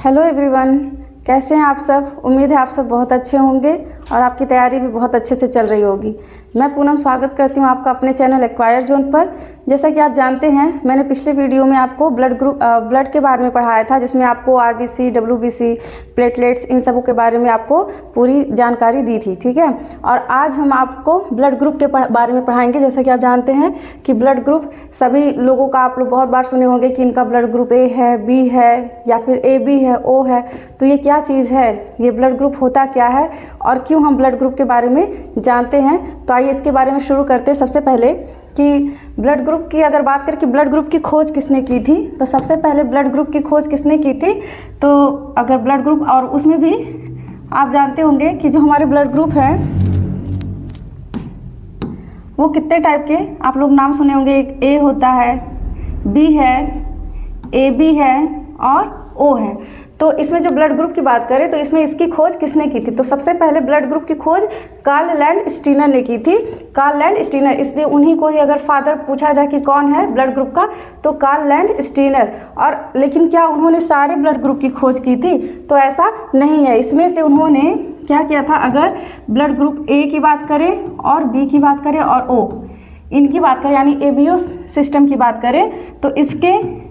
Hello everyone, कैसे हैं आप सब। उम्मीद है आप सब बहुत अच्छे होंगे और आपकी तैयारी भी बहुत अच्छे से चल रही होगी। मैं पूनम स्वागत करती हूं आपका अपने चैनल एक्वायर जोन पर। जैसा कि आप जानते हैं, मैंने पिछले वीडियो में आपको ब्लड के बारे में पढ़ाया था, जिसमें आपको आरबीसी, डब्ल्यूबीसी, प्लेटलेट्स, इन सबों के बारे में आपको पूरी जानकारी दी थी। ठीक है, और आज हम आपको ब्लड ग्रुप के बारे में पढ़ाएंगे। जैसा कि आप जानते हैं कि ब्लड ग्रुप सभी लोगों का आप लोग बहुत बार सुने होंगे कि इनका ब्लड ग्रुप ए है, बी है या फिर AB है, O है। तो ये क्या चीज़ है, ये ब्लड ग्रुप होता क्या है और क्यों हम ब्लड ग्रुप के बारे में जानते हैं। तो आइए इसके बारे में शुरू करते हैं। सबसे पहले कि ब्लड ग्रुप की अगर बात करें कि ब्लड ग्रुप की खोज किसने की थी, तो सबसे पहले ब्लड ग्रुप की खोज किसने की थी। तो अगर ब्लड ग्रुप, और उसमें भी आप जानते होंगे कि जो हमारे ब्लड ग्रुप हैं वो कितने टाइप के आप लोग नाम सुने होंगे। एक A होता है, B है, AB है और O है। तो इसमें जो ब्लड ग्रुप की बात करें तो इसमें इसकी खोज किसने की थी। तो सबसे पहले ब्लड ग्रुप की खोज कार्ल लैंड स्टीनर ने की थी। कार्ल लैंड स्टीनर, इसलिए उन्हीं को ही अगर फादर पूछा जाए कि कौन है ब्लड ग्रुप का, तो कार्ल लैंड स्टीनर। और लेकिन क्या उन्होंने सारे ब्लड ग्रुप की खोज की थी? तो ऐसा नहीं है। इसमें से उन्होंने क्या किया था, अगर ब्लड ग्रुप A की बात करें और B की बात करें और O इनकी बात करें, यानी ABO सिस्टम की बात करें, तो इसके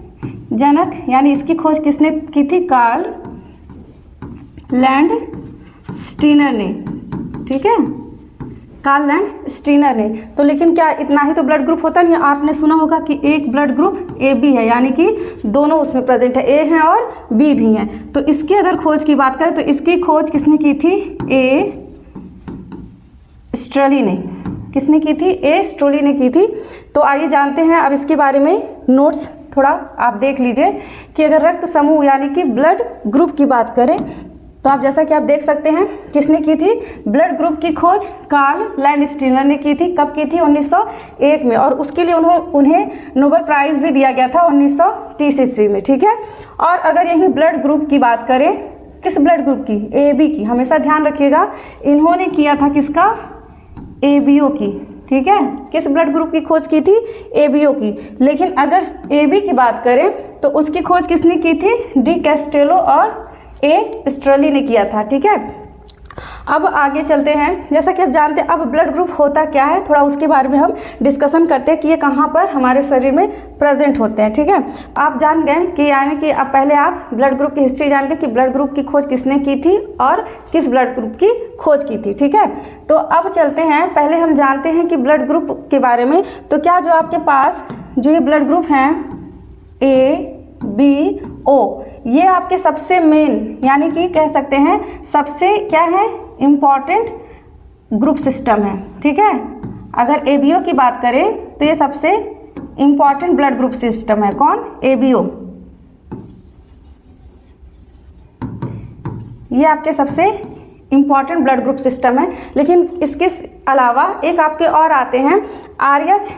जनक यानी इसकी खोज किसने की थी? कार्ल लैंड स्टीनर ने। ठीक है, कार्ल लैंड स्टीनर ने। तो लेकिन क्या इतना ही तो ब्लड ग्रुप होता नहीं। आपने सुना होगा कि एक ब्लड ग्रुप AB है, यानी कि दोनों उसमें प्रेजेंट है, A है और B भी हैं। तो इसकी अगर खोज की बात करें तो इसकी खोज किसने की थी? A स्ट्रली ने। किसने की थी? A स्ट्रली ने की थी। तो आइए जानते हैं अब इसके बारे में। नोट्स थोड़ा आप देख लीजिए कि अगर रक्त समूह यानी कि ब्लड ग्रुप की बात करें तो आप जैसा कि आप देख सकते हैं किसने की थी ब्लड ग्रुप की खोज? कार्ल लैंड स्टीनर ने की थी। कब की थी? 1901 में। और उसके लिए उन्हें नोबेल प्राइज़ भी दिया गया था 1930 ईस्वी में। ठीक है, और अगर यही ब्लड ग्रुप की बात करें, किस ब्लड ग्रुप की? AB की। हमेशा ध्यान रखिएगा, इन्होंने किया था किसका? ABO की। ठीक है, किस ब्लड ग्रुप की खोज की थी? ABO की। लेकिन अगर AB की बात करें तो उसकी खोज किसने की थी? डी कैस्टेलो और A स्ट्रली ने किया था। ठीक है, अब आगे चलते हैं। जैसा कि आप जानते हैं अब ब्लड ग्रुप होता क्या है, थोड़ा उसके बारे में हम डिस्कशन करते हैं कि ये कहाँ पर हमारे शरीर में प्रेजेंट होते हैं। ठीक है, आप जान गए कि यानी कि अब पहले आप ब्लड ग्रुप की हिस्ट्री जान गए कि ब्लड ग्रुप की खोज किसने की थी और किस ब्लड ग्रुप की खोज की थी। ठीक है, तो अब चलते हैं, पहले हम जानते हैं कि ब्लड ग्रुप के बारे में। तो क्या जो आपके पास जो ये ब्लड ग्रुप हैं ABO, ये आपके सबसे मेन यानी कि कह सकते हैं सबसे क्या है, इम्पॉर्टेंट ग्रुप सिस्टम है। ठीक है, अगर ABO की बात करें तो ये सबसे इम्पॉर्टेंट ब्लड ग्रुप सिस्टम है। कौन? ABO। ये आपके सबसे इम्पॉर्टेंट ब्लड ग्रुप सिस्टम है। लेकिन इसके अलावा एक आपके और आते हैं RH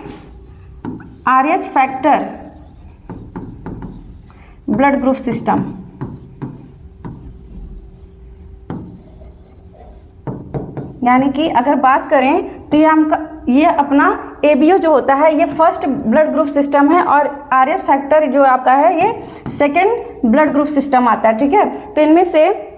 factor blood group system. यानी कि अगर बात करें तो ये अपना ABO जो होता है ये फर्स्ट ब्लड ग्रुप सिस्टम है और RH फैक्टर जो आपका है ये सेकेंड ब्लड ग्रुप सिस्टम आता है। ठीक है, तो इनमें से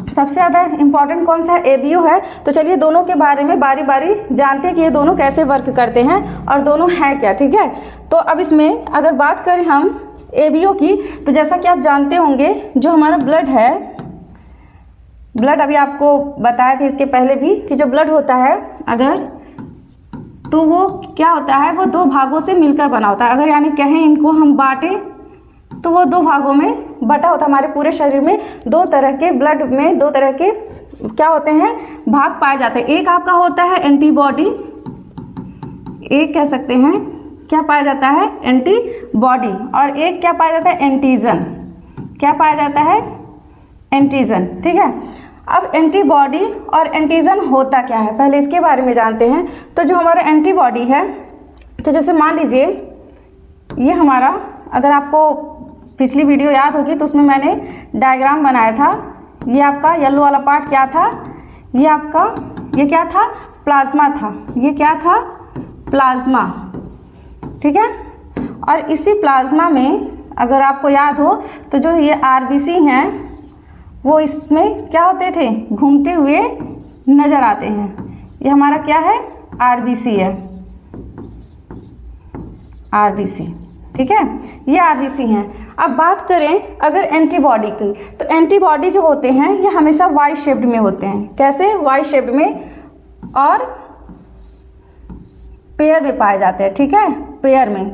सबसे ज़्यादा इम्पॉर्टेंट कौन सा है? ABO है। तो चलिए दोनों के बारे में बारी बारी जानते हैं कि ये दोनों कैसे वर्क करते हैं और दोनों हैं क्या। ठीक है, तो अब इसमें अगर बात करें हम ABO की, तो जैसा कि आप जानते होंगे जो हमारा ब्लड है, ब्लड अभी आपको बताए थे इसके पहले भी कि जो ब्लड होता है अगर, तो वो क्या होता है, वो दो भागों से मिलकर बना होता है। अगर यानी कहें इनको हम बांटें तो वो दो भागों में बटा होता है। हमारे पूरे शरीर में दो तरह के ब्लड में दो तरह के क्या होते हैं, भाग पाए जाते हैं। एक आपका होता है एंटीबॉडी, एक कह सकते हैं क्या पाया जाता है? एंटीबॉडी। और एक क्या पाया जाता है? एंटीजन। क्या पाया जाता है? एंटीजन। ठीक है, अब एंटीबॉडी और एंटीजन होता क्या है, पहले इसके बारे में जानते हैं। तो जो हमारा एंटीबॉडी है, तो जैसे मान लीजिए ये हमारा, अगर आपको पिछली वीडियो याद होगी तो उसमें मैंने डायग्राम बनाया था। ये आपका येलो वाला पार्ट क्या था? ये आपका ये क्या था? प्लाज्मा था। ये क्या था? प्लाज्मा। ठीक है, और इसी प्लाज्मा में अगर आपको याद हो तो जो ये RBC हैं वो इसमें क्या होते थे, घूमते हुए नज़र आते हैं। ये हमारा क्या है, आरबीसी है, आरबीसी, ठीक है, ये आरबीसी हैं। अब बात करें अगर एंटीबॉडी की, तो एंटीबॉडी जो होते हैं ये हमेशा वाई शेप्ड में होते हैं। कैसे, वाई शेप्ड में और पेयर में पाए जाते हैं, ठीक है, पेयर में।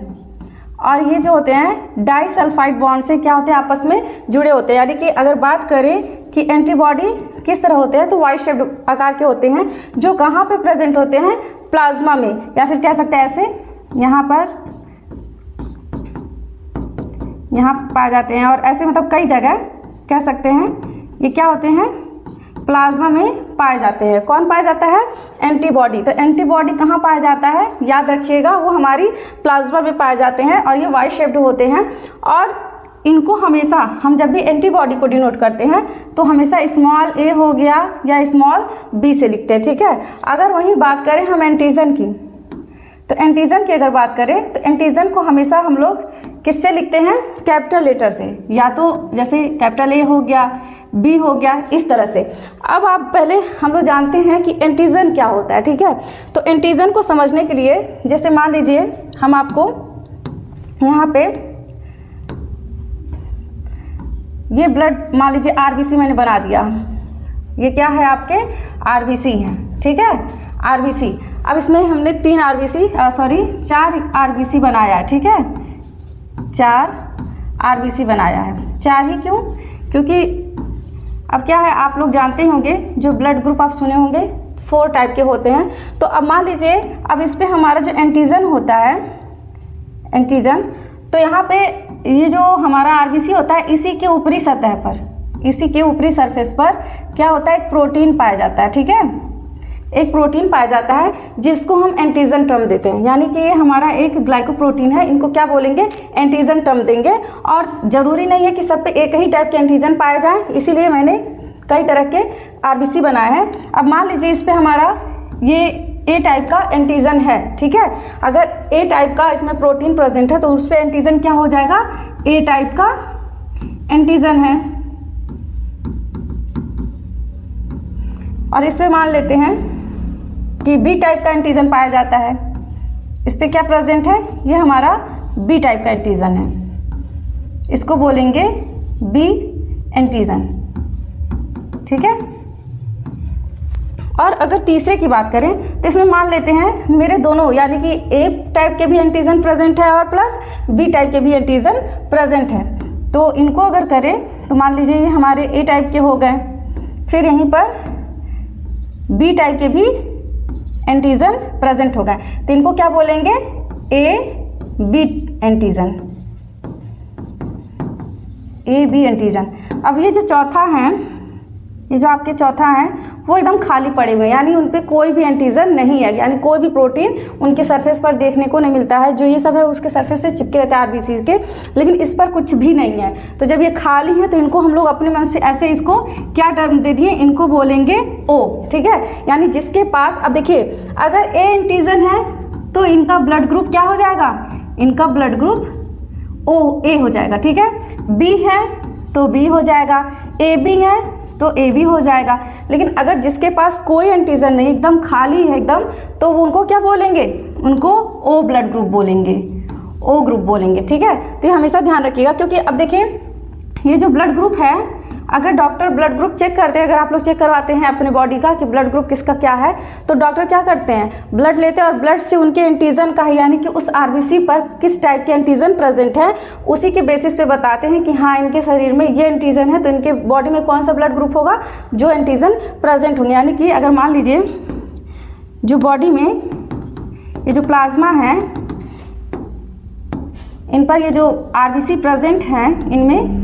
और ये जो होते हैं डाइसल्फाइड बॉन्ड से क्या होते हैं, आपस में जुड़े होते हैं। यानी कि अगर बात करें कि एंटीबॉडी किस तरह होते हैं, तो वाई शेप्ड आकार के होते हैं, जो कहाँ पे प्रेजेंट होते हैं, प्लाज्मा में, या फिर कह सकते हैं ऐसे यहाँ पर, यहाँ पाए जाते हैं। और ऐसे मतलब कई जगह कह सकते हैं ये क्या होते हैं, प्लाज्मा में पाए जाते हैं। कौन पाया जाता है, एंटीबॉडी। तो एंटीबॉडी कहाँ पाया जाता है, याद रखिएगा, वो हमारी प्लाज्मा में पाए जाते हैं और ये वाई शेप्ड होते हैं। और इनको हमेशा हम जब भी एंटीबॉडी को डिनोट करते हैं तो हमेशा स्मॉल ए हो गया या स्मॉल बी से लिखते हैं, ठीक है। अगर वहीं बात करें हम एंटीजन की, तो एंटीजन की अगर बात करें तो एंटीजन को हमेशा हम लोग किससे लिखते हैं, कैपिटल लेटर से, या तो जैसे कैपिटल ए हो गया, बी हो गया, इस तरह से। अब आप पहले हम लोग जानते हैं कि एंटीजन क्या होता है, ठीक है। तो एंटीजन को समझने के लिए जैसे मान लीजिए हम आपको यहाँ पे ये ब्लड मान लीजिए आरबीसी मैंने बना दिया, ये क्या है आपके आरबीसी हैं, ठीक है, आरबीसी। अब इसमें हमने 4 आरबीसी बनाया है, ठीक है, 4 आरबीसी बनाया है। 4 ही क्यों, क्योंकि अब क्या है, आप लोग जानते होंगे जो ब्लड ग्रुप आप सुने होंगे 4 टाइप के होते हैं। तो अब मान लीजिए अब इस पे हमारा जो एंटीजन होता है, एंटीजन, तो यहाँ पे ये जो हमारा आरबीसी होता है, इसी के ऊपरी सतह पर, इसी के ऊपरी सरफेस पर क्या होता है, एक प्रोटीन पाया जाता है, ठीक है, एक प्रोटीन पाया जाता है जिसको हम एंटीजन टर्म देते हैं। यानी कि ये हमारा एक ग्लाइकोप्रोटीन है, इनको क्या बोलेंगे, एंटीजन टर्म देंगे। और ज़रूरी नहीं है कि सब पे एक ही टाइप के एंटीजन पाए जाए, इसीलिए मैंने कई तरह के आरबीसी बनाए हैं। अब मान लीजिए इस पे हमारा ये ए टाइप का एंटीजन है, ठीक है। अगर ए टाइप का इसमें प्रोटीन प्रेजेंट है तो उस पर एंटीजन क्या हो जाएगा, ए टाइप का एंटीजन है। और इस पे मान लेते हैं कि बी टाइप का एंटीजन पाया जाता है, इस पे क्या प्रेजेंट है, ये हमारा बी टाइप का एंटीजन है, इसको बोलेंगे बी एंटीजन, ठीक है। और अगर तीसरे की बात करें तो इसमें मान लेते हैं मेरे दोनों, यानी कि ए टाइप के भी एंटीजन प्रेजेंट है और प्लस बी टाइप के भी एंटीजन प्रेजेंट है। तो इनको अगर करें तो मान लीजिए ये हमारे ए टाइप के हो गए, फिर यहीं पर बी टाइप के भी एंटीजन प्रेजेंट हो गए, तो इनको क्या बोलेंगे, A B antigen, A B antigen. अब ये जो चौथा है, ये जो आपके चौथा है वो एकदम खाली पड़े हुए हैं, यानी उन पे कोई भी एंटीजन नहीं है, यानी कोई भी प्रोटीन उनके सरफेस पर देखने को नहीं मिलता है। जो ये सब है उसके सरफेस से चिपके रहते हैं आरबीसी के, लेकिन इस पर कुछ भी नहीं है। तो जब ये खाली है तो इनको हम लोग अपने मन से ऐसे इसको क्या टर्म दे दिए, इनको बोलेंगे ओ, ठीक है। यानी जिसके पास, अब देखिए अगर ए एंटीजन है तो इनका ब्लड ग्रुप क्या हो जाएगा, इनका ब्लड ग्रुप ओ ए हो जाएगा, ठीक है। बी है तो बी हो जाएगा, ए बी है तो ए बी हो जाएगा। लेकिन अगर जिसके पास कोई एंटीजन नहीं, एकदम खाली है एकदम, तो वो उनको क्या बोलेंगे, उनको ओ ब्लड ग्रुप बोलेंगे, ओ ग्रुप बोलेंगे, ठीक है। तो ये हमेशा ध्यान रखिएगा, क्योंकि अब देखिए ये जो ब्लड ग्रुप है, अगर डॉक्टर ब्लड ग्रुप चेक करते हैं, अगर आप लोग चेक करवाते हैं अपने बॉडी का कि ब्लड ग्रुप किसका क्या है, तो डॉक्टर क्या करते हैं, ब्लड लेते हैं और ब्लड से उनके एंटीजन का है, यानी कि उस आरबीसी पर किस टाइप के एंटीजन प्रेजेंट है, उसी के बेसिस पे बताते हैं कि हाँ इनके शरीर में ये एंटीजन है, तो इनके बॉडी में कौन सा ब्लड ग्रुप होगा, जो एंटीजन प्रेजेंट होंगे। यानी कि अगर मान लीजिए जो बॉडी में ये जो प्लाज्मा है, इन पर ये जो आरबीसी प्रेजेंट हैं, इनमें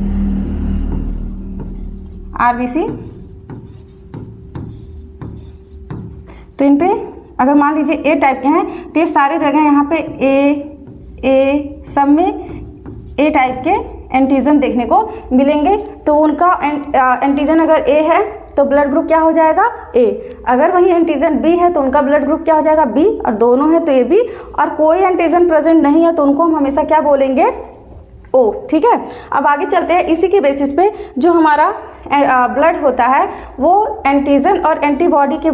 आरबीसी, तो इन पे अगर मान लीजिए ए टाइप के हैं तो ये सारे जगह यहाँ पे ए सब में ए टाइप के एंटीजन देखने को मिलेंगे। तो उनका एंटीजन अगर ए है तो ब्लड ग्रुप क्या हो जाएगा, ए। अगर वही एंटीजन बी है तो उनका ब्लड ग्रुप क्या हो जाएगा, बी। और दोनों है तो ए बी। और कोई एंटीजन प्रेजेंट नहीं है तो उनको हम हमेशा क्या बोलेंगे, O, ठीक है। अब आगे चलते हैं। इसी के बेसिस पे जो हमारा ब्लड होता है वो एंटीजन और एंटीबॉडी के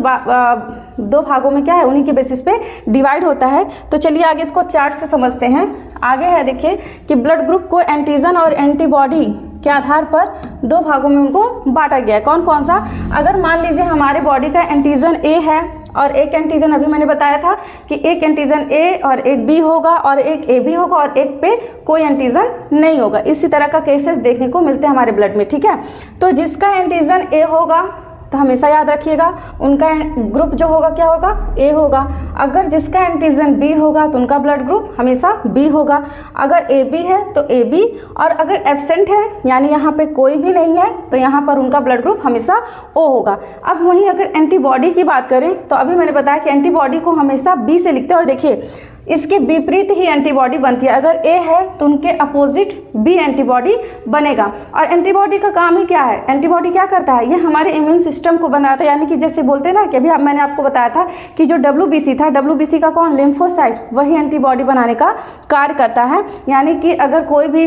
दो भागों में क्या है, उन्हीं के बेसिस पे डिवाइड होता है। तो चलिए आगे इसको चार्ट से समझते हैं। आगे है देखिए कि ब्लड ग्रुप को एंटीजन और एंटीबॉडी के आधार पर दो भागों में उनको बांटा गया है। कौन कौन सा? अगर मान लीजिए हमारे बॉडी का एंटीजन ए है और एक एंटीजन, अभी मैंने बताया था कि एक एंटीजन ए और एक बी होगा और एक ए बी होगा और एक पे कोई एंटीजन नहीं होगा। इसी तरह का केसेस देखने को मिलते हैं हमारे ब्लड में, ठीक है। तो जिसका एंटीजन ए होगा तो हमेशा याद रखिएगा उनका ग्रुप जो होगा क्या होगा, ए होगा। अगर जिसका एंटीजन बी होगा तो उनका ब्लड ग्रुप हमेशा बी होगा। अगर ए बी है तो ए बी, और अगर एब्सेंट है यानी यहाँ पे कोई भी नहीं है तो यहाँ पर उनका ब्लड ग्रुप हमेशा ओ होगा। अब वहीं अगर एंटीबॉडी की बात करें तो अभी मैंने बताया कि एंटीबॉडी को हमेशा बी से लिखते हैं, और देखिए इसके विपरीत ही एंटीबॉडी बनती है। अगर ए है तो उनके अपोजिट बी एंटीबॉडी बनेगा। और एंटीबॉडी का काम ही क्या है, एंटीबॉडी क्या करता है, ये हमारे इम्यून सिस्टम को बनाता है। यानी कि जैसे बोलते हैं ना कि अभी मैंने आपको बताया था कि जो WBC था, WBC का कौन, लिम्फोसाइट, वही एंटीबॉडी बनाने का कार्य करता है। यानी कि अगर कोई भी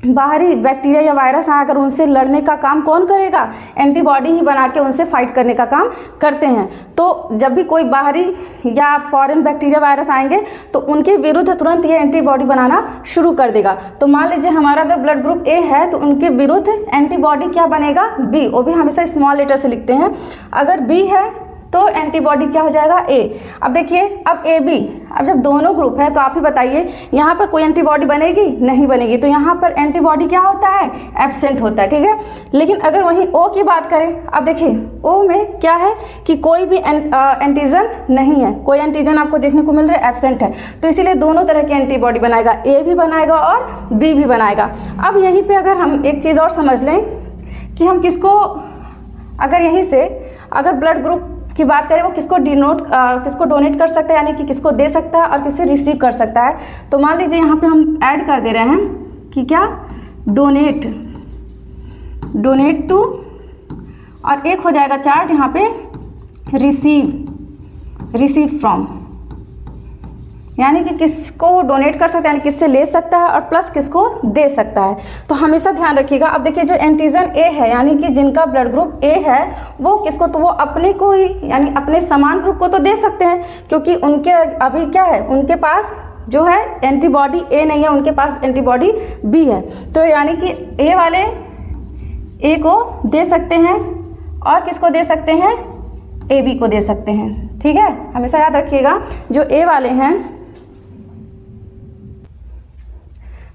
बाहरी बैक्टीरिया या वायरस आकर उनसे लड़ने का काम कौन करेगा, एंटीबॉडी ही बना के उनसे फाइट करने का काम करते हैं। तो जब भी कोई बाहरी या फॉरेन बैक्टीरिया वायरस आएंगे तो उनके विरुद्ध तुरंत ये एंटीबॉडी बनाना शुरू कर देगा। तो मान लीजिए हमारा अगर ब्लड ग्रुप ए है तो उनके विरुद्ध एंटीबॉडी क्या बनेगा, बी। वो भी हमेशा स्मॉल लेटर से लिखते हैं। अगर बी है तो एंटीबॉडी क्या हो जाएगा, ए। अब देखिए अब ए बी, अब जब दोनों ग्रुप है तो आप ही बताइए यहाँ पर कोई एंटीबॉडी बनेगी, नहीं बनेगी। तो यहाँ पर एंटीबॉडी क्या होता है, एब्सेंट होता है, ठीक है। लेकिन अगर वहीं ओ की बात करें, अब देखिए ओ में क्या है कि कोई भी एंटीजन नहीं है, कोई एंटीजन आपको देखने को मिल रहा है, एब्सेंट है। तो इसीलिए दोनों तरह की एंटीबॉडी बनाएगा, ए भी बनाएगा और बी भी बनाएगा। अब यहीं पर अगर हम एक चीज़ और समझ लें कि हम किसको, अगर यहीं से अगर ब्लड ग्रुप की बात करें वो किसको किसको डोनेट कर सकता है, यानी कि किसको दे सकता है और किससे रिसीव कर सकता है। तो मान लीजिए यहाँ पे हम ऐड कर दे रहे हैं कि क्या, डोनेट टू, और एक हो जाएगा चार्ट यहाँ पे रिसीव फ्रॉम, यानी कि किसको डोनेट कर सकता है, यानी किससे ले सकता है और प्लस किसको दे सकता है। तो हमेशा ध्यान रखिएगा। अब देखिए जो एंटीजन ए है यानी कि जिनका ब्लड ग्रुप ए है वो किसको, तो वो अपने को ही यानी अपने समान ग्रुप को तो दे सकते हैं, क्योंकि उनके अभी क्या है, उनके पास जो है एंटीबॉडी ए नहीं है, उनके पास एंटीबॉडी बी है। तो यानी कि ए वाले ए को दे सकते हैं और किसको दे सकते हैं, ए बी को दे सकते हैं, ठीक है। हमेशा याद रखिएगा जो ए वाले हैं,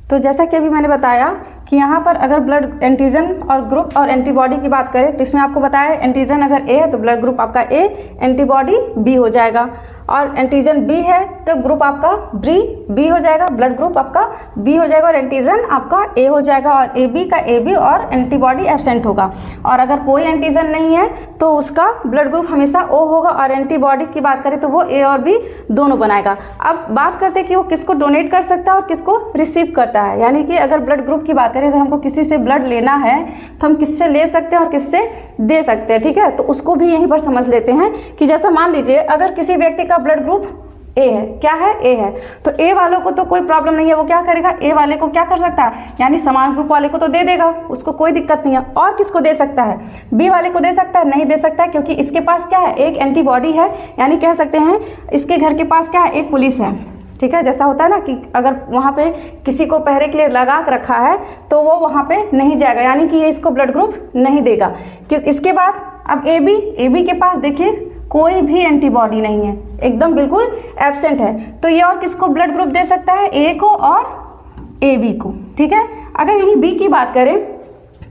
तो जैसा कि अभी मैंने बताया कि यहाँ पर अगर ब्लड एंटीजन और ग्रुप और एंटीबॉडी की बात करें तो इसमें आपको बताया एंटीजन अगर ए है तो ब्लड ग्रुप आपका ए, एंटीबॉडी बी हो जाएगा। और एंटीजन बी है तो ग्रुप आपका बी हो जाएगा, ब्लड ग्रुप आपका बी हो जाएगा और एंटीजन आपका ए हो जाएगा, और ए बी का ए बी और एंटीबॉडी एब्सेंट होगा। और अगर कोई एंटीजन नहीं है तो उसका ब्लड ग्रुप हमेशा ओ होगा, और एंटीबॉडी की बात करें तो वो ए और बी दोनों बनाएगा। अब बात करते हैं कि वो किसको डोनेट कर सकता है और किसको रिसीव करता है। यानी कि अगर ब्लड ग्रुप की बात करें, अगर हमको किसी से ब्लड लेना है तो हम किससे ले सकते हैं और किससे दे सकते हैं, ठीक है। तो उसको भी यहीं पर समझ लेते हैं कि जैसा मान लीजिए अगर किसी व्यक्ति का ब्लड ग्रुप ए है, क्या है, ए है, तो ए वालों को तो कोई प्रॉब्लम नहीं है, वो क्या करेगा, ए वाले को क्या कर सकता है, यानी समान ग्रुप वाले को तो दे देगा, उसको कोई दिक्कत नहीं है। और किसको दे सकता है, बी वाले को दे सकता है, नहीं दे सकता है, क्योंकि इसके पास क्या है, एक एंटीबॉडी है, यानी कह सकते हैं इसके घर के पास क्या है, एक पुलिस है, ठीक है। जैसा होता है ना कि अगर वहाँ पे किसी को पहरे के लिए लगा के रखा है तो वो वहाँ पे नहीं जाएगा, यानी कि ये इसको ब्लड ग्रुप नहीं देगा। इसके बाद अब ए बी के पास देखिए कोई भी एंटीबॉडी नहीं है, एकदम बिल्कुल एब्सेंट है, तो ये और किसको ब्लड ग्रुप दे सकता है, ए को और ए बी को, ठीक है। अगर यहीं बी की बात करें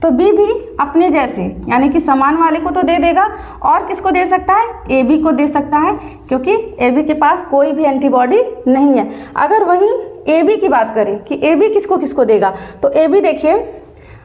तो बी भी अपने जैसे यानी कि समान वाले को तो दे देगा, और किसको दे सकता है, ए बी को दे सकता है, क्योंकि ए बी के पास कोई भी एंटीबॉडी नहीं है। अगर वहीं ए बी की बात करें कि ए बी किसको किसको देगा, तो ए बी देखिए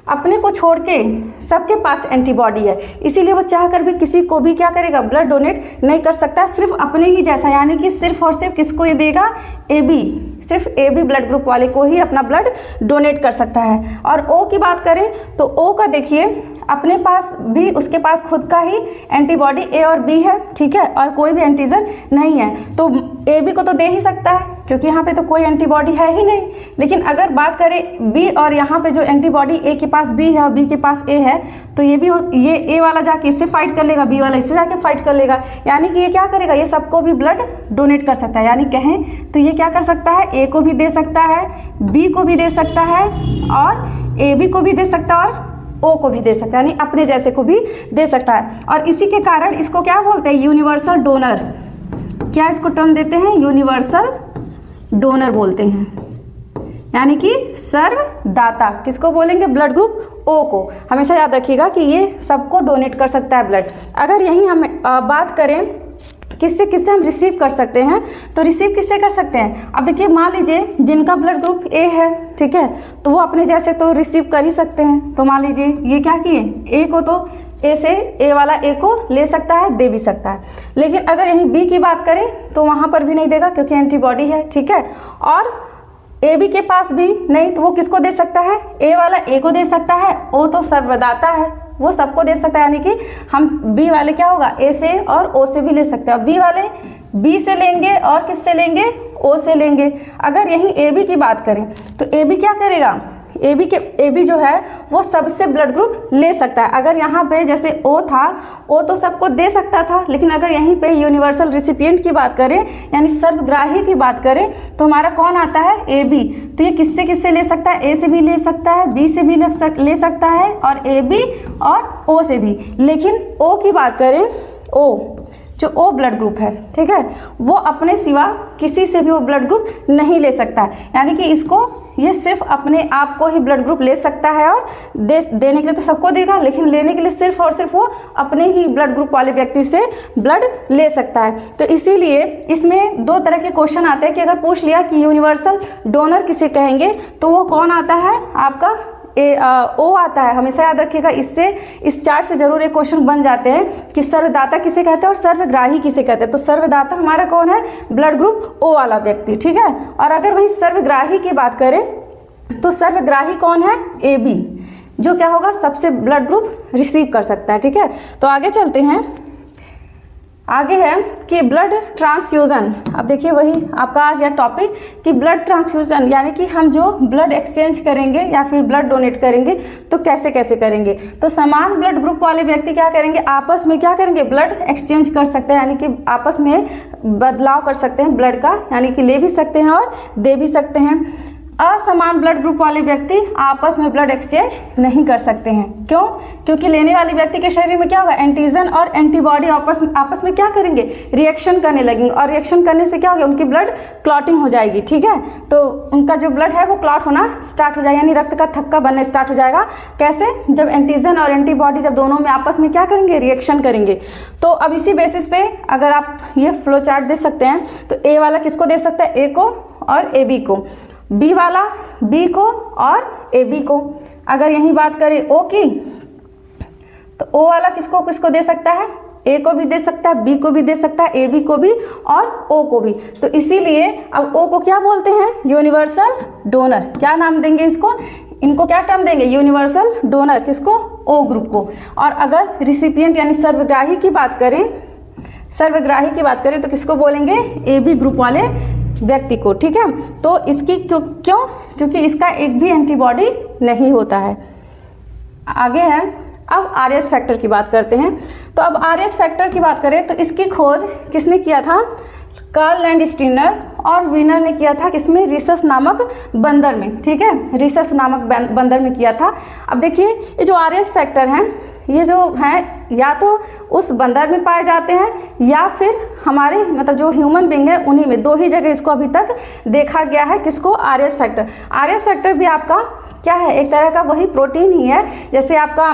अपने को छोड़ के सबके पास एंटीबॉडी है, इसीलिए वो चाह कर भी किसी को भी क्या करेगा, ब्लड डोनेट नहीं कर सकता, सिर्फ अपने ही जैसा, यानी कि सिर्फ और सिर्फ किसको ये देगा, ए बी, सिर्फ ए बी ब्लड ग्रुप वाले को ही अपना ब्लड डोनेट कर सकता है। और ओ की बात करें तो ओ का देखिए अपने पास भी उसके पास खुद का ही एंटीबॉडी ए और बी है, ठीक है, और कोई भी एंटीजन नहीं है, तो ए बी को तो दे ही सकता है क्योंकि यहाँ पे तो कोई एंटीबॉडी है ही नहीं। लेकिन अगर बात करें बी और यहाँ पे जो एंटीबॉडी ए के पास बी है और बी के पास ए है, तो ये ए वाला जाके इससे फाइट कर लेगा, बी वाला इससे जाके फाइट कर लेगा, यानी कि ये क्या करेगा, ये सबको भी ब्लड डोनेट कर सकता है। यानी कहें तो ये क्या कर सकता है, ए को भी दे सकता है, बी को भी दे सकता है, और ए बी को भी दे सकता है, और ओ को भी दे सकता है, यानी अपने जैसे को भी दे सकता है। और इसी के कारण इसको क्या बोलते हैं, यूनिवर्सल डोनर। क्या इसको टर्म देते हैं, यूनिवर्सल डोनर बोलते हैं, यानी कि सर्वदाता। किसको बोलेंगे, ब्लड ग्रुप ओ को। हमेशा याद रखिएगा कि ये सबको डोनेट कर सकता है ब्लड। अगर यहीं हम बात करें किससे किससे हम रिसीव कर सकते हैं, तो रिसीव किससे कर सकते हैं। अब देखिए, मान लीजिए जिनका ब्लड ग्रुप ए है, ठीक है, तो वो अपने जैसे तो रिसीव कर ही सकते हैं। तो मान लीजिए ये क्या किए, ए को तो ए से ए वाला ए को ले सकता है, दे भी सकता है। लेकिन अगर यहीं बी की बात करें तो वहाँ पर भी नहीं देगा क्योंकि एंटीबॉडी है, ठीक है। और ए बी के पास भी नहीं, तो वो किसको दे सकता है, ए वाला ए को दे सकता है, ओ तो सर्वदाता है, वो सबको दे सकता है। यानी कि हम बी वाले क्या होगा, ए से और ओ से भी ले सकते हैं। बी वाले बी से लेंगे और किससे लेंगे, ओ से लेंगे। अगर यहीं ए बी की बात करें तो ए बी क्या करेगा, ए बी जो है वो सबसे ब्लड ग्रुप ले सकता है। अगर यहाँ पे जैसे ओ था, ओ तो सबको दे सकता था, लेकिन अगर यहीं पे यूनिवर्सल रिसिपिएंट की बात करें, यानी सर्वग्राही की बात करें, तो हमारा कौन आता है, ए बी। तो ये किससे किससे ले सकता है, ए से भी ले सकता है, बी से भी ले सकता है, और ए बी और ओ से भी। लेकिन ओ की बात करें, ओ जो ओ ब्लड ग्रुप है, ठीक है, वो अपने सिवा किसी से भी वो ब्लड ग्रुप नहीं ले सकता है। यानी कि इसको ये सिर्फ अपने आप को ही ब्लड ग्रुप ले सकता है, और देने के लिए तो सबको देगा, लेकिन लेने के लिए सिर्फ और सिर्फ वो अपने ही ब्लड ग्रुप वाले व्यक्ति से ब्लड ले सकता है। तो इसीलिए इसमें दो तरह के क्वेश्चन आते हैं कि अगर पूछ लिया कि यूनिवर्सल डोनर किसे कहेंगे, तो वो कौन आता है, आपका ओ आता है। हमेशा याद रखिएगा, इससे इस चार्ट से जरूर एक क्वेश्चन बन जाते हैं कि सर्वदाता किसे कहते हैं और सर्वग्राही किसे कहते हैं। तो सर्वदाता हमारा कौन है, ब्लड ग्रुप ओ वाला व्यक्ति, ठीक है। और अगर वहीं सर्वग्राही की बात करें तो सर्वग्राही कौन है, ए बी, जो क्या होगा, सबसे ब्लड ग्रुप रिसीव कर सकता है, ठीक है। तो आगे चलते हैं, आगे है कि ब्लड ट्रांसफ्यूज़न। अब देखिए वही आपका आ गया टॉपिक कि ब्लड ट्रांसफ्यूज़न, यानी कि हम जो ब्लड एक्सचेंज करेंगे या फिर ब्लड डोनेट करेंगे तो कैसे कैसे करेंगे। तो समान ब्लड ग्रुप वाले व्यक्ति क्या करेंगे, आपस में क्या करेंगे, ब्लड एक्सचेंज कर सकते हैं, यानी कि आपस में बदलाव कर सकते हैं ब्लड का, यानी कि ले भी सकते हैं और दे भी सकते हैं। असमान ब्लड ग्रुप वाले व्यक्ति आपस में ब्लड एक्सचेंज नहीं कर सकते हैं। क्यों, क्योंकि लेने वाले व्यक्ति के शरीर में क्या होगा, एंटीजन और एंटीबॉडी आपस में क्या करेंगे, रिएक्शन करने लगेंगे, और रिएक्शन करने से क्या होगा, उनकी ब्लड क्लॉटिंग हो जाएगी, ठीक है। तो उनका जो ब्लड है वो क्लॉट होना स्टार्ट हो जाएगा, यानी रक्त का थक्का बनना स्टार्ट हो जाएगा। कैसे, जब एंटीजन और एंटीबॉडी जब दोनों में आपस में क्या करेंगे, रिएक्शन करेंगे। तो अब इसी बेसिस पे अगर आप ये फ्लो चार्ट दे सकते हैं, तो ए वाला किसको दे सकता है, ए को और ए बी को, बी वाला बी को और ए बी को। अगर यही बात करें ओ की, तो ओ वाला किसको किसको दे सकता है, ए को भी दे सकता है, बी को भी दे सकता है, ए बी को भी और ओ को भी। तो इसीलिए अब ओ को क्या बोलते हैं, यूनिवर्सल डोनर। क्या नाम देंगे इसको, इनको क्या टर्म देंगे, यूनिवर्सल डोनर, किसको, ओ ग्रुप को। और अगर रिसिपिएंट यानी सर्वग्राही की बात करें, तो किसको बोलेंगे, ए बी ग्रुप वाले व्यक्ति को, ठीक है। तो इसकी क्यों, क्योंकि इसका एक भी एंटीबॉडी नहीं होता है। आगे है, अब आरएस फैक्टर की बात करते हैं। तो अब आरएस फैक्टर की बात करें तो इसकी खोज किसने किया था, कार्ल लैंडस्टीनर और वीनर ने किया था, किसमें, रिसस नामक बंदर में, ठीक है, रिसस नामक बंदर में किया था। अब देखिए ये जो आरएस फैक्टर हैं, ये जो हैं या तो उस बंदर में पाए जाते हैं या फिर हमारे मतलब जो ह्यूमन बींग है उन्हीं में, दो ही जगह इसको अभी तक देखा गया है। किसको, आरएस फैक्टर। आरएस फैक्टर भी आपका क्या है, एक तरह का वही प्रोटीन ही है, जैसे आपका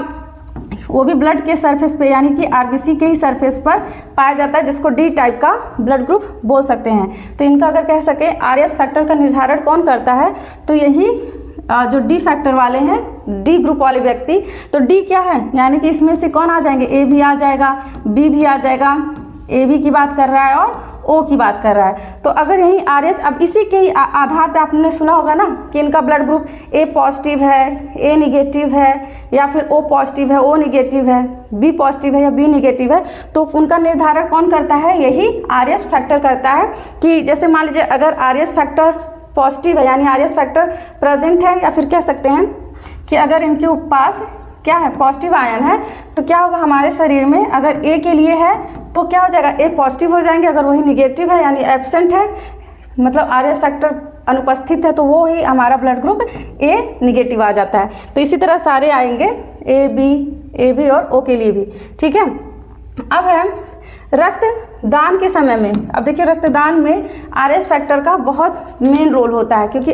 वो भी ब्लड के सरफेस पे यानी कि आरबीसी के ही सरफेस पर पाया जाता है, जिसको डी टाइप का ब्लड ग्रुप बोल सकते हैं। तो इनका अगर कह सके आरएस फैक्टर का निर्धारण कौन करता है, तो यही जो डी फैक्टर वाले हैं, डी ग्रुप वाले व्यक्ति। तो डी क्या है, यानी कि इसमें से कौन आ जाएंगे, ए भी आ जाएगा, बी भी आ जाएगा, ए बी की बात कर रहा है और ओ की बात कर रहा है। तो अगर यही RH, अब इसी के ही आधार पे आपने सुना होगा ना कि इनका ब्लड ग्रुप A पॉजिटिव है, A निगेटिव है, या फिर O पॉजिटिव है, O निगेटिव है, B पॉजिटिव है या B निगेटिव है। तो उनका निर्धारण कौन करता है? यही RH फैक्टर करता है। कि जैसे मान लीजिए अगर RH फैक्टर पॉजिटिव है यानी RH फैक्टर प्रेजेंट है, या फिर कह सकते हैं कि अगर इनके पास क्या है, पॉजिटिव आयन है, तो क्या होगा हमारे शरीर में, अगर A के लिए है तो क्या हो जाएगा, A पॉजिटिव हो जाएंगे। अगर वही निगेटिव है यानी एब्सेंट है, मतलब RH फैक्टर अनुपस्थित है, तो वो ही हमारा ब्लड ग्रुप A निगेटिव आ जाता है। तो इसी तरह सारे आएंगे A B और O के लिए भी, ठीक है। अब है रक्तदान के समय में, अब देखिए रक्तदान में RH फैक्टर का बहुत मेन रोल होता है, क्योंकि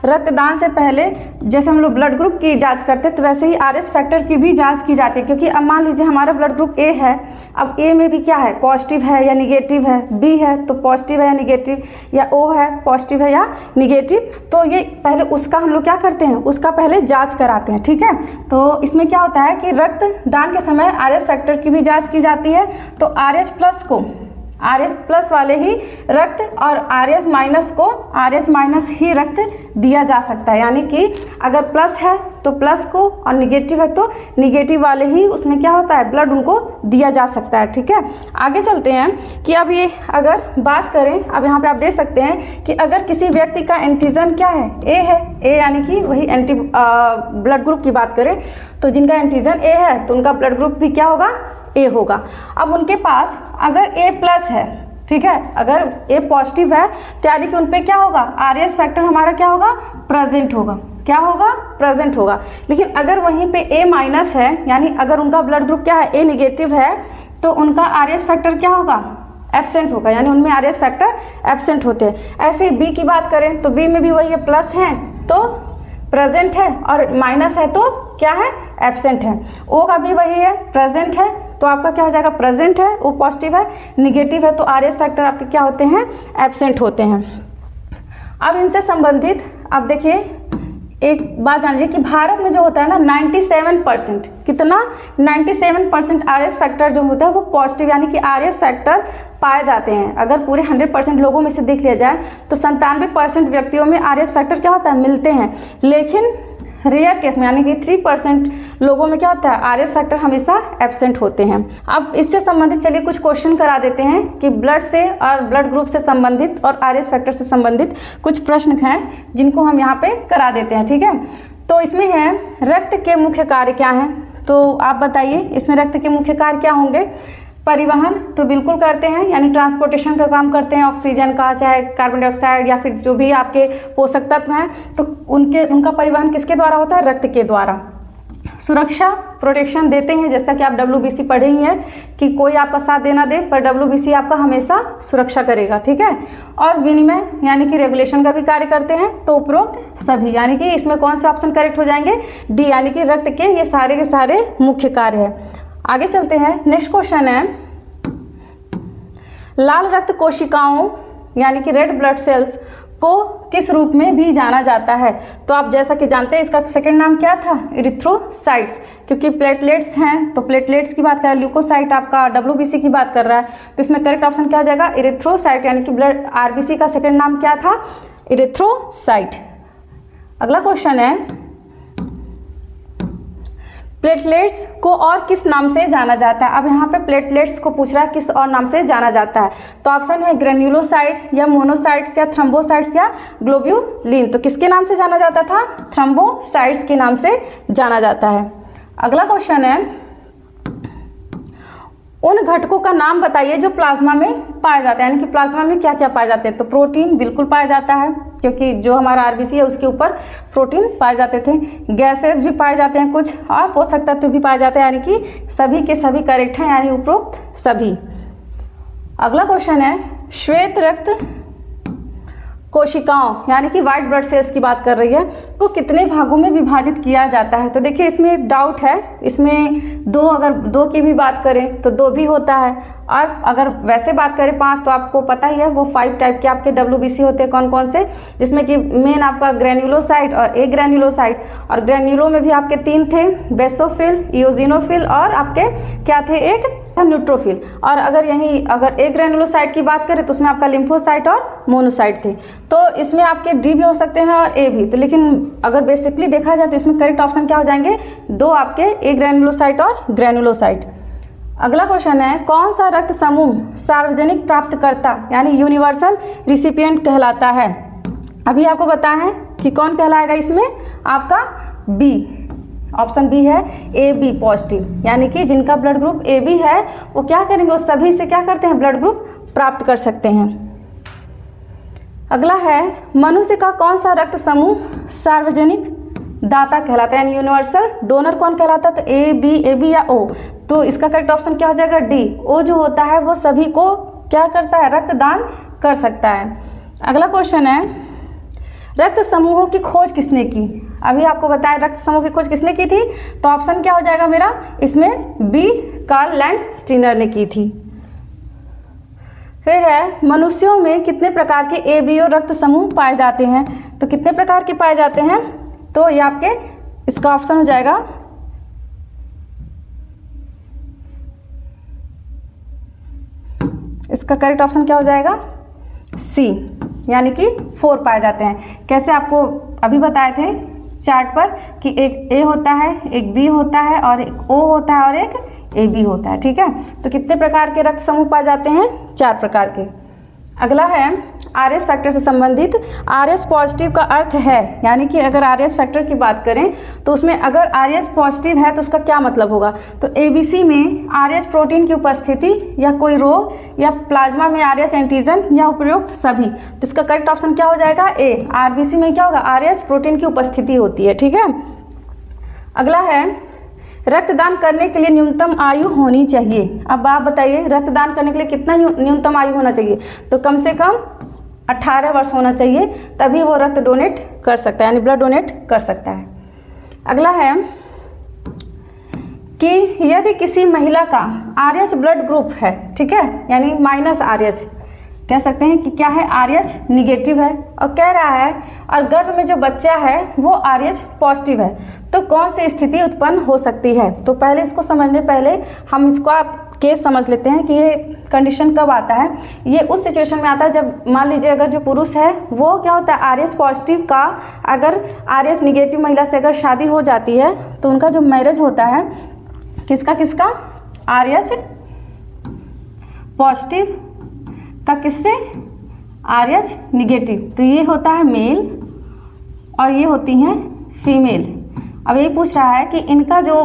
रक्तदान से पहले जैसे हम लोग ब्लड ग्रुप की जांच करते हैं तो वैसे ही RH फैक्टर की भी जांच की जाती है। क्योंकि अब मान लीजिए हमारा ब्लड ग्रुप A है, अब A में भी क्या है, पॉजिटिव है या निगेटिव है, B है तो पॉजिटिव है या निगेटिव, या O है पॉजिटिव है या निगेटिव, तो ये पहले उसका हम लोग क्या करते हैं, उसका पहले जांच कराते हैं, ठीक है। तो इसमें क्या होता है कि रक्तदान के समय RH फैक्टर की भी जांच की जाती है। तो RH प्लस को RH प्लस वाले ही रक्त और RH माइनस को RH माइनस ही रक्त दिया जा सकता है। यानी कि अगर प्लस है तो प्लस को, और निगेटिव है तो निगेटिव वाले ही उसमें क्या होता है, ब्लड उनको दिया जा सकता है, ठीक है। आगे चलते हैं कि अब ये अगर बात करें, अब यहाँ पे आप देख सकते हैं कि अगर किसी व्यक्ति का एंटीजन क्या है, A है, A यानी कि वही एंटी ब्लड ग्रुप की बात करें तो जिनका एंटीजन A है तो उनका ब्लड ग्रुप भी क्या होगा, A होगा। अब उनके पास अगर A प्लस है, ठीक है, अगर A पॉजिटिव है तो यानी कि उन पे क्या होगा, RH फैक्टर हमारा क्या होगा, प्रेजेंट होगा, क्या होगा, प्रेजेंट होगा। लेकिन अगर वहीं पे A माइनस है, यानी अगर उनका ब्लड ग्रुप क्या है, A निगेटिव है, तो उनका RH फैक्टर क्या होगा, एब्सेंट होगा, यानी उनमें RH फैक्टर एब्सेंट होते हैं। ऐसे B की बात करें तो B में भी वही है, प्लस है तो प्रेजेंट है, और माइनस है तो क्या है, एब्सेंट है। O का भी वही है, प्रेजेंट है तो आपका क्या हो जाएगा, प्रेजेंट है, O पॉजिटिव है, निगेटिव है तो RH फैक्टर आपके क्या होते हैं, एब्सेंट होते हैं। अब इनसे संबंधित अब देखिए एक बात जान लीजिए कि भारत में जो होता है ना 97%, कितना, 97% RH फैक्टर जो होता है वो पॉजिटिव, यानी कि RH फैक्टर पाए जाते हैं। अगर पूरे 100% लोगों में से देख लिया जाए तो 97% व्यक्तियों में RH फैक्टर क्या होता है, मिलते हैं। लेकिन रेयर केस में यानी कि 3% लोगों में क्या होता है, RH फैक्टर हमेशा एब्सेंट होते हैं। अब इससे संबंधित चलिए कुछ क्वेश्चन करा देते हैं कि ब्लड से और ब्लड ग्रुप से संबंधित और RH फैक्टर से संबंधित कुछ प्रश्न हैं जिनको हम यहाँ पे करा देते हैं, ठीक है। तो इसमें है रक्त के मुख्य कार्य क्या हैं, तो आप बताइए इसमें रक्त के मुख्य कार्य क्या होंगे। परिवहन तो बिल्कुल करते हैं, यानी ट्रांसपोर्टेशन का काम करते हैं, ऑक्सीजन का, चाहे कार्बन डाइऑक्साइड या फिर जो भी आपके पोषक तत्व हैं तो उनका परिवहन किसके द्वारा होता है, रक्त के द्वारा। सुरक्षा, प्रोटेक्शन देते हैं, जैसा कि आप WBC पढ़े ही हैं कि कोई आपका साथ देना दे पर WBC आपका हमेशा सुरक्षा करेगा, ठीक है। और विनिमय यानी कि रेगुलेशन का भी कार्य करते हैं। तो उपरोक्त सभी, यानी कि इसमें कौन से ऑप्शन करेक्ट हो जाएंगे, D, यानी कि रक्त के ये सारे के सारे मुख्य कार्य हैं। आगे चलते हैं, नेक्स्ट क्वेश्चन है लाल रक्त कोशिकाओं यानी कि रेड ब्लड सेल्स को किस रूप में भी जाना जाता है। तो आप जैसा कि जानते हैं इसका सेकंड नाम क्या था, इरिथ्रोसाइट्स, क्योंकि प्लेटलेट्स हैं तो प्लेटलेट्स की बात कर रहा है, ल्यूकोसाइट आपका WBC की बात कर रहा है, तो इसमें करेक्ट ऑप्शन क्या हो जाएगा, इरिथ्रोसाइट, यानी कि ब्लड RBC का सेकंड नाम क्या था, इरिथ्रोसाइट। अगला क्वेश्चन है प्लेटलेट्स को और किस नाम से जाना जाता है। अब यहाँ पे प्लेटलेट्स को पूछ रहा है किस और नाम से जाना जाता है, तो ऑप्शन है ग्रेन्युलोसाइट या मोनोसाइट्स या थ्रोम्बोसाइट्स या ग्लोब्यूलिन। तो किसके नाम से जाना जाता था, थ्रोम्बोसाइट्स के नाम से जाना जाता है। अगला क्वेश्चन है उन घटकों का नाम बताइए जो प्लाज्मा में पाए जाते हैं, यानी कि प्लाज्मा में क्या क्या पाए जाते हैं। तो प्रोटीन बिल्कुल पाया जाता है, क्योंकि जो हमारा RBC है उसके ऊपर प्रोटीन पाए जाते थे। गैसेस भी पाए जाते हैं कुछ, और पोषक तत्व भी पाए जाते हैं, यानी कि सभी के सभी करेक्ट हैं, यानी उपरोक्त सभी। अगला क्वेश्चन है श्वेत रक्त कोशिकाओं यानी कि वाइट ब्लड सेल्स की बात कर रही है, को कितने भागों में विभाजित किया जाता है। तो देखिए इसमें एक डाउट है, इसमें दो, अगर दो की भी बात करें तो 2 भी होता है, और अगर वैसे बात करें 5 तो आपको पता ही है वो 5 टाइप के आपके WBC होते हैं कौन कौन से, जिसमें कि मेन आपका ग्रेन्युलोसाइट और ए ग्रेन्युलोसाइट, और ग्रेन्युलो में भी आपके 3 थे, बेसोफिल, इओजिनोफिल और आपके क्या थे, एक था न्यूट्रोफिल। और अगर यहीं अगर ए ग्रेनुलोसाइट की बात करें तो उसमें आपका लिम्फोसाइट और मोनोसाइट थे। तो इसमें आपके डी भी हो सकते हैं और ए भी। तो लेकिन अगर बेसिकली देखा जाए तो इसमें करेक्ट ऑप्शन क्या हो जाएंगे, दो आपके ए ग्रेनुलोसाइट और ग्रेनुलोसाइट। अगला क्वेश्चन है, कौन सा रक्त समूह सार्वजनिक प्राप्तकर्ता यानी यूनिवर्सल रिसिपिएंट कहलाता है? अभी आपको बताया है कि कौन कहलाएगा इसमें, आपका बी, ऑप्शन बी है ए बी पॉजिटिव, यानी कि जिनका ब्लड ग्रुप ए बी है वो क्या करेंगे, वो सभी से क्या करते हैं, ब्लड ग्रुप प्राप्त कर सकते हैं। अगला है, मनुष्य का कौन सा रक्त समूह सार्वजनिक दाता कहलाता है, यानी यूनिवर्सल डोनर कौन कहलाता है, तो ए बी या ओ। तो इसका करेक्ट ऑप्शन क्या हो जाएगा, डी। ओ जो होता है वो सभी को क्या करता है, रक्तदान कर सकता है। अगला क्वेश्चन है, रक्त समूहों की खोज किसने की? अभी आपको बताया रक्त समूह की खोज किसने की थी, तो ऑप्शन क्या हो जाएगा मेरा, इसमें बी, कार्ल लैंडस्टीनर ने की थी। फिर है, मनुष्यों में कितने प्रकार के ए बी ओ रक्त समूह पाए जाते हैं? तो कितने प्रकार के पाए जाते हैं, तो ये आपके इसका ऑप्शन हो जाएगा इसका करेक्ट ऑप्शन क्या हो जाएगा, सी, यानी कि 4 पाए जाते हैं। कैसे आपको अभी बताए थे चार्ट पर कि एक ए होता है, एक बी होता है और एक ओ होता है और एक ए बी होता है, ठीक है। तो कितने प्रकार के रक्त समूह पाए जाते हैं, 4 प्रकार के। अगला है, आर एस फैक्टर से संबंधित आर एस पॉजिटिव का अर्थ है, यानी कि अगर आर एस फैक्टर की बात करें तो उसमें अगर आर एस पॉजिटिव है तो उसका क्या मतलब होगा, तो एबीसी में आर एस प्रोटीन की उपस्थिति या कोई रोग या प्लाज्मा में आर एस एंटीजन या उपयुक्त सभी। तो इसका करेक्ट ऑप्शन क्या हो जाएगा, ए। आरबीसी में क्या होगा, आर एस प्रोटीन की उपस्थिति होती है, ठीक है। अगला है, रक्तदान करने के लिए न्यूनतम आयु होनी चाहिए। अब आप बताइए रक्तदान करने के लिए कितना न्यूनतम आयु होना चाहिए, तो कम से कम 18 वर्ष होना चाहिए, तभी वो रक्त डोनेट कर सकता है, यानी ब्लड डोनेट कर सकता है। अगला है कि यदि किसी महिला का आरएच ब्लड ग्रुप है, ठीक है, यानी माइनस आरएच कह सकते हैं कि क्या है, आरएच निगेटिव है, और कह रहा है और गर्भ में जो बच्चा है वो आरएच पॉजिटिव है, तो कौन सी स्थिति उत्पन्न हो सकती है। तो पहले इसको समझने पहले हम इसको आप केस समझ लेते हैं कि ये कंडीशन कब आता है। ये उस सिचुएशन में आता है जब मान लीजिए अगर जो पुरुष है वो क्या होता है, आरएच पॉजिटिव का अगर आरएच निगेटिव महिला से अगर शादी हो जाती है तो उनका जो मैरिज होता है किसका किसका, आरएच पॉजिटिव का किससे, आरएच निगेटिव। तो ये होता है मेल और ये होती हैं फीमेल। अब ये पूछ रहा है कि इनका जो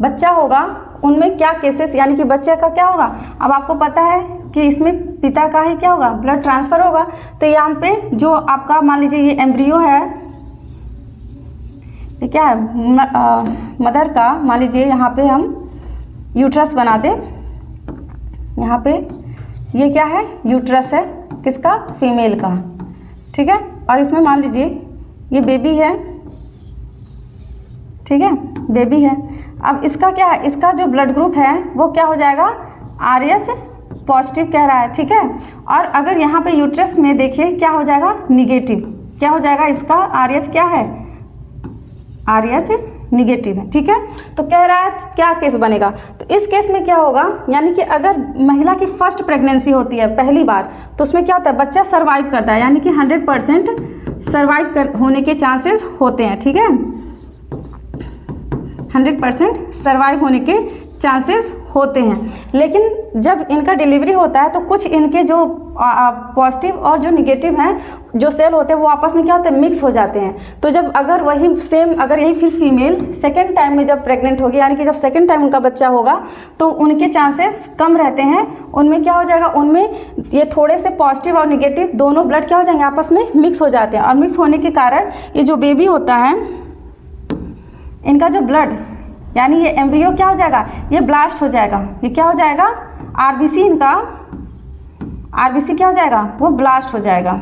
बच्चा होगा उनमें क्या केसेस, यानी कि बच्चे का क्या होगा। अब आपको पता है कि इसमें पिता का ही क्या होगा, ब्लड ट्रांसफ़र होगा। तो यहाँ पे जो आपका मान लीजिए ये एम्ब्रियो है, ये क्या है, मदर का, मान लीजिए यहाँ पे हम यूट्रस बना दें, यहाँ पे ये क्या है, यूट्रस है किसका, फीमेल का, ठीक है। और इसमें मान लीजिए ये बेबी है, ठीक है, बेबी है। अब इसका क्या है, इसका जो ब्लड ग्रुप है वो क्या हो जाएगा, आरएच पॉजिटिव कह रहा है, ठीक है। और अगर यहाँ पे यूट्रस में देखिए क्या हो जाएगा, निगेटिव, क्या हो जाएगा, इसका आरएच क्या है, आरएच निगेटिव है, ठीक है। तो कह रहा है क्या केस बनेगा, तो इस केस में क्या होगा, यानी कि अगर महिला की फर्स्ट प्रेगनेंसी होती है पहली बार, तो उसमें क्या होता है, बच्चा सर्वाइव करता है, यानी कि 100% सर्वाइव होने के चांसेस होते हैं, ठीक है, 100% सर्वाइव होने के चांसेस होते हैं। लेकिन जब इनका डिलीवरी होता है तो कुछ इनके जो पॉजिटिव और जो निगेटिव हैं जो सेल होते हैं वो आपस में क्या होते हैं, मिक्स हो जाते हैं। तो जब अगर वही सेम, अगर यही फिर फीमेल सेकेंड टाइम में जब प्रेग्नेंट होगी, यानी कि जब सेकेंड टाइम उनका बच्चा होगा, तो उनके चांसेस कम रहते हैं। उनमें क्या हो जाएगा, उनमें ये थोड़े से पॉजिटिव और निगेटिव दोनों ब्लड क्या हो जाएंगे, आपस में मिक्स हो जाते हैं। और मिक्स होने के कारण ये जो बेबी होता है, इनका जो ब्लड, यानी ये एम्ब्रियो क्या हो जाएगा, ये ब्लास्ट हो जाएगा, ये क्या हो जाएगा, आरबीसी, इनका आरबीसी क्या हो जाएगा, वो ब्लास्ट हो जाएगा,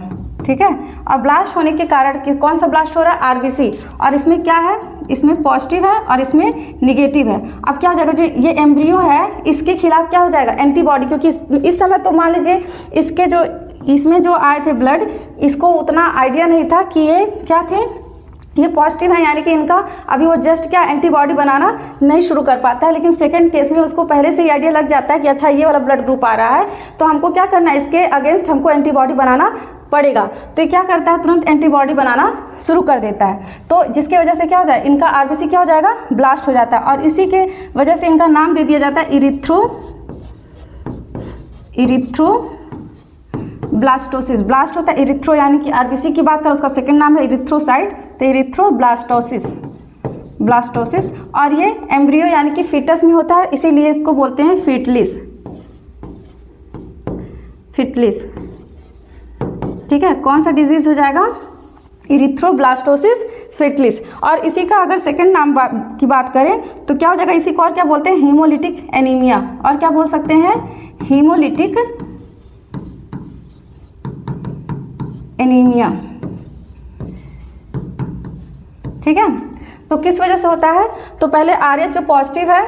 ठीक है। और ब्लास्ट होने के कारण कि कौन सा ब्लास्ट हो रहा है, आरबीसी, और इसमें क्या है, इसमें पॉजिटिव है और इसमें निगेटिव है। अब क्या हो जाएगा, जो ये एम्ब्रियो है इसके खिलाफ क्या हो जाएगा, एंटीबॉडी, क्योंकि इस समय तो मान लीजिए इसके जो इसमें जो आए थे ब्लड, इसको उतना आइडिया नहीं था कि ये क्या थे, ये पॉजिटिव है, यानी कि इनका अभी वो जस्ट क्या एंटीबॉडी बनाना नहीं शुरू कर पाता है, लेकिन सेकंड केस में उसको पहले से ही आइडिया लग जाता है कि अच्छा ये वाला ब्लड ग्रुप आ रहा है, तो हमको क्या करना है, इसके अगेंस्ट हमको एंटीबॉडी बनाना पड़ेगा। तो ये क्या करता है, तुरंत एंटीबॉडी बनाना शुरू कर देता है। तो जिसकी वजह से क्या हो जाए, इनका आरबीसी क्या हो जाएगा, ब्लास्ट हो जाता है, और इसी के वजह से इनका नाम दे दिया जाता है इरिथ्रोब्लास्टोसिस। ब्लास्ट होता है इरिथ्रो, यानी कि आरबीसी की बात करें उसका सेकंड नाम है इरिथ्रोसाइट, तो इरिथ्रोब्लास्टोसिस। और ये एम्ब्रियो यानी कि फीटस में होता है, इसीलिए इसको बोलते हैं फीटलिस। ठीक है, कौन सा डिजीज हो जाएगा, इरिथ्रोब्लास्टोसिस फीटलिस। और इसी का अगर सेकंड नाम की बात करें तो क्या हो जाएगा, इसी को और क्या बोलते हैं, हीमोलिटिक एनीमिया, और क्या बोल सकते हैं, हीमोलिटिक एनीमिया। ठीक है, तो किस वजह से होता है, तो पहले आरएच जो पॉजिटिव है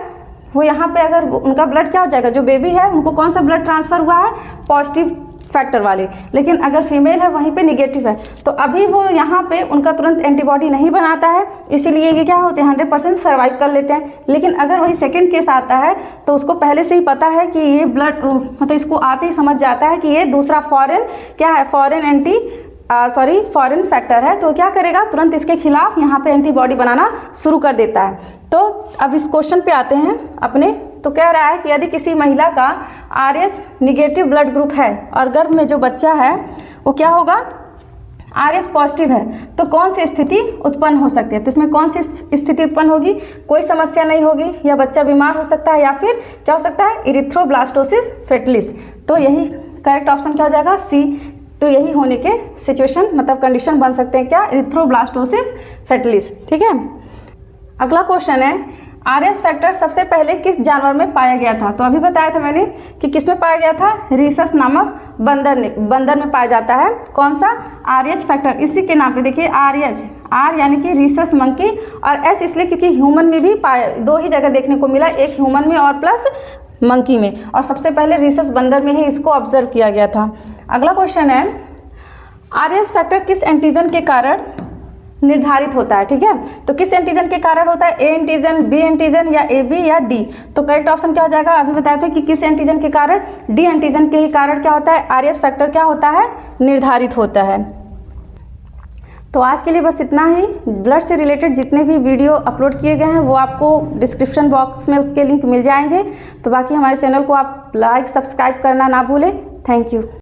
वो यहाँ पे अगर उनका ब्लड क्या हो जाएगा, जो बेबी है उनको कौन सा ब्लड ट्रांसफर हुआ है, पॉजिटिव फैक्टर वाले, लेकिन अगर फीमेल है वहीं पे निगेटिव है, तो अभी वो यहाँ पे उनका तुरंत एंटीबॉडी नहीं बनाता है, इसीलिए ये क्या होते हैं 100% सर्वाइव कर लेते हैं। लेकिन अगर वही सेकंड केस आता है तो उसको पहले से ही पता है कि ये ब्लड मतलब इसको आते ही समझ जाता है कि ये दूसरा फॉरेन फैक्टर है, तो क्या करेगा, तुरंत इसके खिलाफ यहाँ पे एंटीबॉडी बनाना शुरू कर देता है। तो अब इस क्वेश्चन पे आते हैं अपने, तो कह रहा है कि यदि किसी महिला का आरएच निगेटिव ब्लड ग्रुप है और गर्भ में जो बच्चा है वो क्या होगा, आरएच पॉजिटिव है, तो कौन सी स्थिति उत्पन्न हो सकती है, तो इसमें कौन सी स्थिति उत्पन्न होगी, कोई समस्या नहीं होगी, या बच्चा बीमार हो सकता है, या फिर क्या हो सकता है, इरिथ्रोब्लास्टोसिस फीटलिस। तो यही करेक्ट ऑप्शन क्या हो जाएगा, सी। तो यही होने के सिचुएशन मतलब कंडीशन बन सकते हैं क्या, इरिथ्रोब्लास्टोसिस फीटलिस। ठीक है, अगला क्वेश्चन है, आरएच फैक्टर सबसे पहले किस जानवर में पाया गया था, तो अभी बताया था मैंने कि किस में पाया गया था, रीसस नामक बंदर में पाया जाता है। कौन सा, आरएच फैक्टर, इसी के नाम पे देखिए आरएच, आर यानी कि रीसस मंकी, और एच इसलिए क्योंकि ह्यूमन में भी पाया, दो ही जगह देखने को मिला, एक ह्यूमन में और प्लस मंकी में, और सबसे पहले रीसस बंदर में ही इसको ऑब्जर्व किया गया था। अगला क्वेश्चन है, आरएच फैक्टर किस एंटीजन के कारण निर्धारित होता है। ठीक है, तो किस एंटीजन के कारण होता है, ए एंटीजन, बी एंटीजन, या ए बी या डी। तो करेक्ट ऑप्शन क्या हो जाएगा, अभी बताया था कि किस एंटीजन के कारण, डी एंटीजन के ही कारण क्या होता है, आरएच फैक्टर क्या होता है, निर्धारित होता है। तो आज के लिए बस इतना ही। ब्लड से रिलेटेड जितने भी वीडियो अपलोड किए गए हैं वो आपको डिस्क्रिप्शन बॉक्स में उसके लिंक मिल जाएंगे। तो बाकी हमारे चैनल को आप लाइक सब्सक्राइब करना ना भूलें। Thank you.